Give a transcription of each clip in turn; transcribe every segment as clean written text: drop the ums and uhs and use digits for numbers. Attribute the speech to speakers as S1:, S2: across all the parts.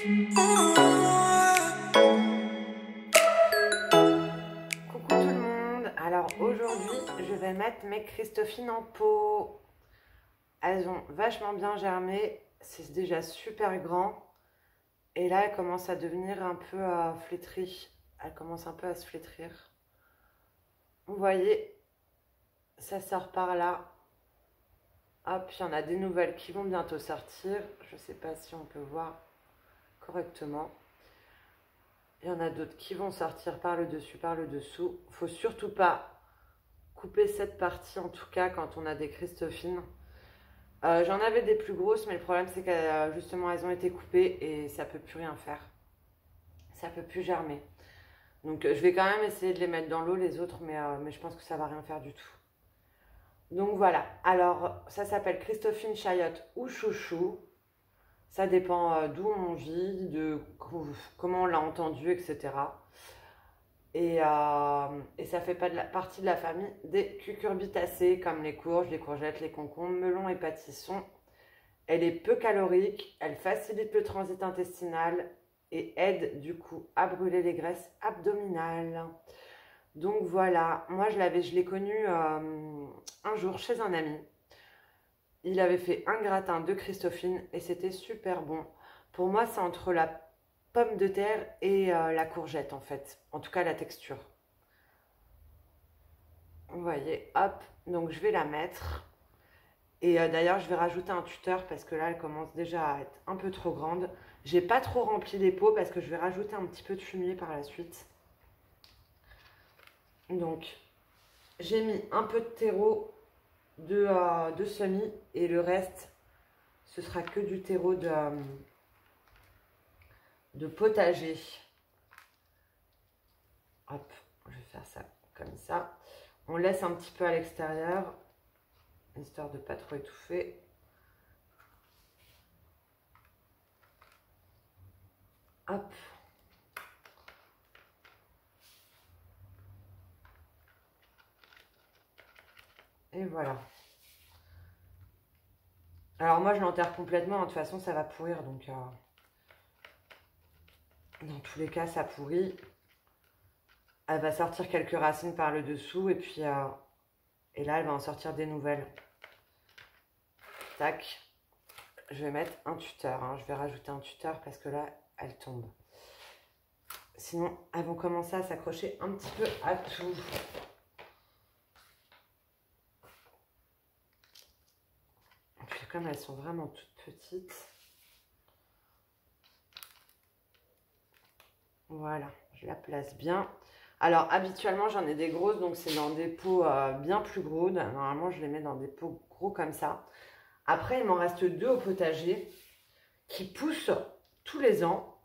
S1: Coucou tout le monde, alors aujourd'hui je vais mettre mes Christophine en pot. Elles ont vachement bien germé, c'est déjà super grand. Et là elles commencent à devenir un peu flétries, elles commencent un peu à se flétrir. Vous voyez, ça sort par là. Hop, il y en a des nouvelles qui vont bientôt sortir. Je ne sais pas si on peut voir correctement. Il y en a d'autres qui vont sortir par le dessus, par le dessous. Il ne faut surtout pas couper cette partie, en tout cas quand on a des Christophines. J'en avais des plus grosses, mais le problème c'est que justement elles ont été coupées et ça ne peut plus rien faire. Ça ne peut plus germer. Donc je vais quand même essayer de les mettre dans l'eau les autres, mais je pense que ça ne va rien faire du tout. Donc voilà, alors ça s'appelle Christophine Chayotte ou Chouchou. Ça dépend d'où on vit, de comment on l'a entendu, etc. Et ça fait partie de la famille des cucurbitacées, comme les courges, les courgettes, les concombres, melons et pâtissons. Elle est peu calorique, elle facilite le transit intestinal et aide du coup à brûler les graisses abdominales. Donc voilà, moi je l'ai connue un jour chez un ami. Il avait fait un gratin de Christophine et c'était super bon. Pour moi, c'est entre la pomme de terre et la courgette en fait. En tout cas, la texture. Vous voyez, hop. Donc, je vais la mettre. Et d'ailleurs, je vais rajouter un tuteur parce que là, elle commence déjà à être un peu trop grande. J'ai pas trop rempli les pots parce que je vais rajouter un petit peu de fumier par la suite. Donc, j'ai mis un peu de terreau de semis et le reste, ce sera que du terreau de potager. Hop, je vais faire ça comme ça. On laisse un petit peu à l'extérieur, histoire de ne pas trop étouffer. Hop. Et voilà. Alors moi, je l'enterre complètement. De toute façon, ça va pourrir. Donc, dans tous les cas, ça pourrit. Elle va sortir quelques racines par le dessous. Et puis, et là, elle va en sortir des nouvelles. Tac. Je vais mettre un tuteur. Hein. Je vais rajouter un tuteur parce que là, elle tombe. Sinon, elles vont commencer à s'accrocher un petit peu à tout. Et puis, comme elles sont vraiment toutes petites, voilà, je la place bien. Alors, habituellement, j'en ai des grosses, donc c'est dans des pots bien plus gros. Normalement, je les mets dans des pots gros comme ça. Après, il m'en reste deux au potager qui poussent tous les ans.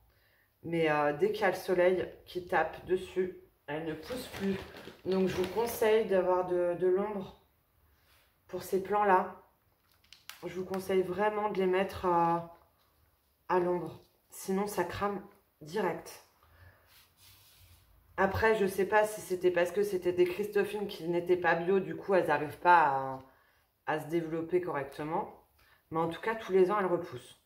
S1: Mais dès qu'il y a le soleil qui tape dessus, elles ne poussent plus. Donc, je vous conseille d'avoir de l'ombre pour ces plants-là. Je vous conseille vraiment de les mettre à l'ombre. Sinon, ça crame direct. Après, je ne sais pas si c'était parce que c'était des Christophines qui n'étaient pas bio. Du coup, elles n'arrivent pas à se développer correctement. Mais en tout cas, tous les ans, elles repoussent.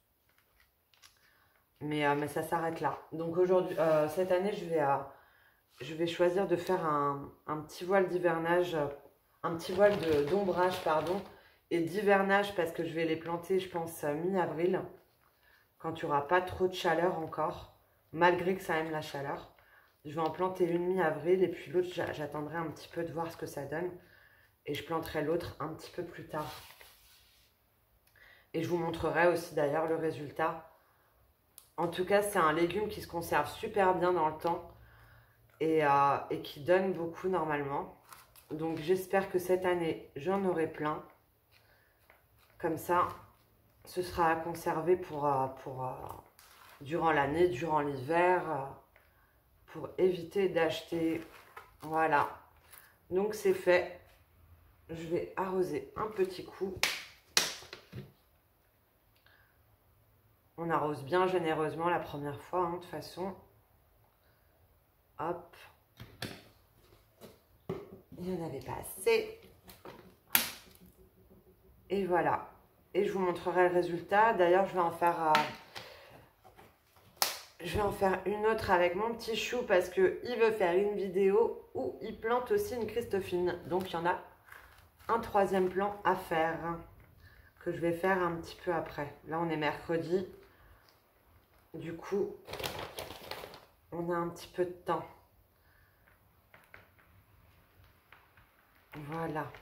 S1: Mais ça s'arrête là. Donc aujourd'hui, cette année, je vais choisir de faire un petit voile d'hivernage, un petit voile d'ombrage, pardon, et d'hivernage parce que je vais les planter, je pense, mi-avril, quand il n'y aura pas trop de chaleur encore, malgré que ça aime la chaleur. Je vais en planter une mi-avril et puis l'autre, j'attendrai un petit peu de voir ce que ça donne. Et je planterai l'autre un petit peu plus tard. Et je vous montrerai aussi d'ailleurs le résultat. En tout cas, c'est un légume qui se conserve super bien dans le temps et qui donne beaucoup normalement. Donc j'espère que cette année, j'en aurai plein. Comme ça, ce sera à conserver pour durant l'année, durant l'hiver, pour éviter d'acheter. Voilà. Donc c'est fait. Je vais arroser un petit coup. On arrose bien généreusement la première fois, hein, de toute façon. Hop. Il n'y en avait pas assez. Et voilà. Et je vous montrerai le résultat. D'ailleurs, je vais en faire je vais en faire une autre avec mon petit chou parce qu'il veut faire une vidéo où il plante aussi une Christophine. Donc il y en a un troisième plan à faire que je vais faire un petit peu après. Là on est mercredi. Du coup, on a un petit peu de temps. Voilà.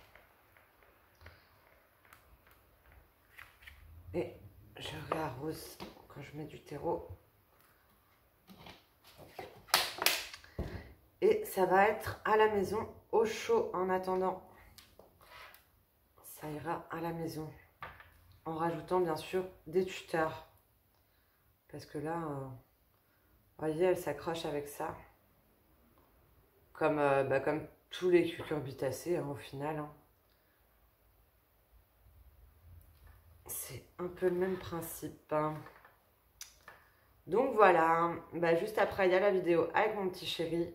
S1: Et je réarrose quand je mets du terreau. Et ça va être à la maison, au chaud en attendant. Ça ira à la maison. En rajoutant bien sûr des tuteurs. Parce que là, vous voyez, elle s'accroche avec ça. Comme tous les cucurbitacées hein, au final. Hein. C'est un peu le même principe. Hein. Donc voilà, juste après il y a la vidéo avec mon petit chéri.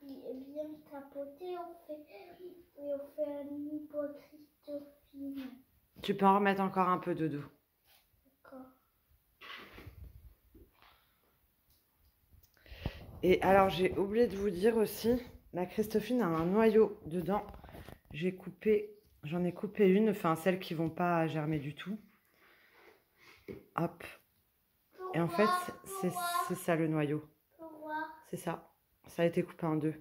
S2: Il vient tapoter, on fait un nid pour Christophine.
S1: Tu peux en remettre encore un peu, Doudou.
S2: D'accord.
S1: Et alors j'ai oublié de vous dire aussi, la Christophine a un noyau dedans. J'en ai coupé une, enfin celles qui vont pas germer du tout. Hop. Et en fait, c'est ça le noyau. C'est ça. Ça a été coupé en deux.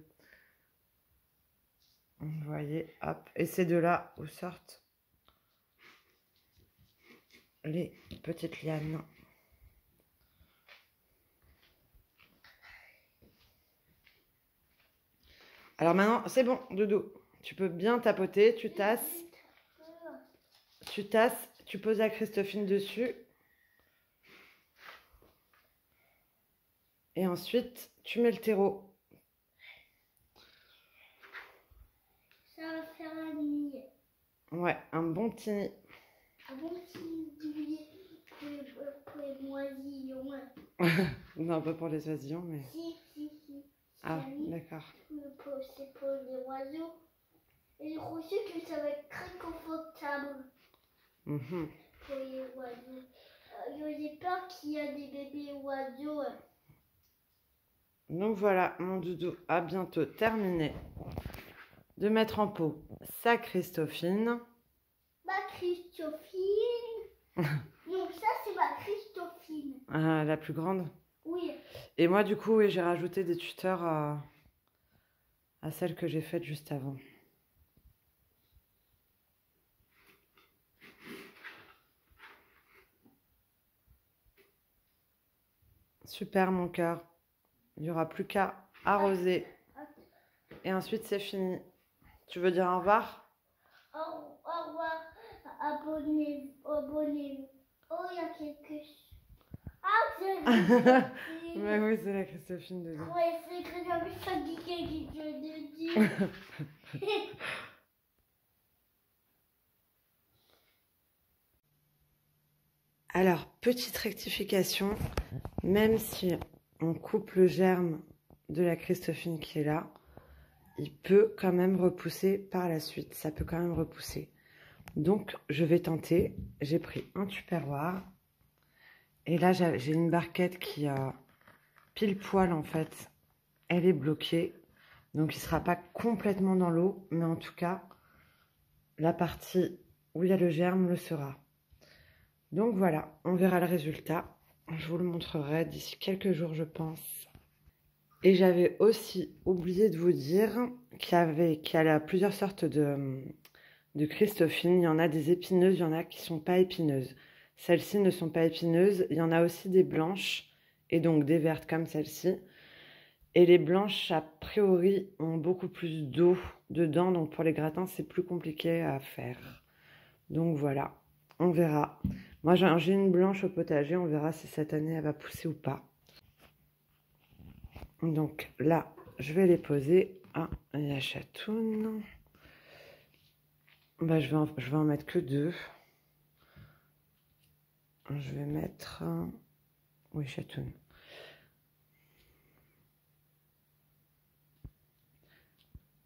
S1: Vous voyez, hop. Et c'est de là où sortent les petites lianes. Alors maintenant, c'est bon, Doudou. Tu peux bien tapoter, tu tasses. Tu poses la Christophine dessus. Et ensuite, tu mets le terreau.
S2: Ça va faire un nid.
S1: Ouais, un bon petit nid.
S2: Un bon petit nid pour les moisillons.
S1: Non, pas pour les oisillons, mais...
S2: Si.
S1: Ah, d'accord.
S2: C'est pour les oiseaux. Et je crois aussi que ça va être très confortable pour les oiseaux. J'ai peur qu'il y ait des bébés oiseaux.
S1: Donc voilà, mon Doudou a bientôt terminé de mettre en pot sa Christophine.
S2: Ma Christophine. Non, ça c'est ma Christophine.
S1: Ah, la plus grande.
S2: Oui.
S1: Et moi, du coup, oui, j'ai rajouté des tuteurs à celle que j'ai faite juste avant. Super, mon cœur. Il n'y aura plus qu'à arroser. Et ensuite, c'est fini. Tu veux dire au revoir?
S2: Au revoir. Abonnez-vous. Oh, il y a quelque chose. Ah, c'est la Christophine.
S1: Mais oui, c'est la Christophine dedans.
S2: Ouais, c'est que j'avais fatigué de dire.
S1: Alors, petite rectification, même si on coupe le germe de la Christophine qui est là, il peut quand même repousser par la suite. Ça peut quand même repousser. Donc, je vais tenter. J'ai pris un tupperware. Et là, j'ai une barquette qui a pile poil, en fait. Elle est bloquée. Donc, il ne sera pas complètement dans l'eau. Mais en tout cas, la partie où il y a le germe le sera. Donc voilà, on verra le résultat. Je vous le montrerai d'ici quelques jours, je pense. Et j'avais aussi oublié de vous dire qu'il y a plusieurs sortes de Christophine. Il y en a des épineuses, il y en a qui ne sont pas épineuses. Celles-ci ne sont pas épineuses. Il y en a aussi des blanches et donc des vertes comme celle-ci. Et les blanches, a priori, ont beaucoup plus d'eau dedans. Donc pour les gratins, c'est plus compliqué à faire. Donc voilà, on verra. Moi, j'ai une blanche au potager. On verra si cette année, elle va pousser ou pas. Donc là, je vais les poser. Ah, il y a chatoune. Je vais en mettre que 2. Je vais mettre... Oui, chatoune.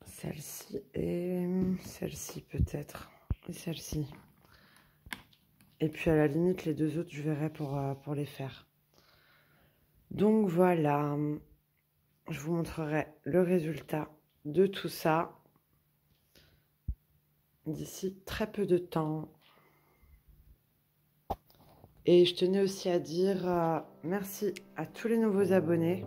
S1: Celle-ci et celle-ci peut-être. Et celle-ci. Et puis à la limite, les 2 autres, je verrai pour les faire. Donc voilà, je vous montrerai le résultat de tout ça d'ici très peu de temps. Et je tenais aussi à dire merci à tous les nouveaux abonnés.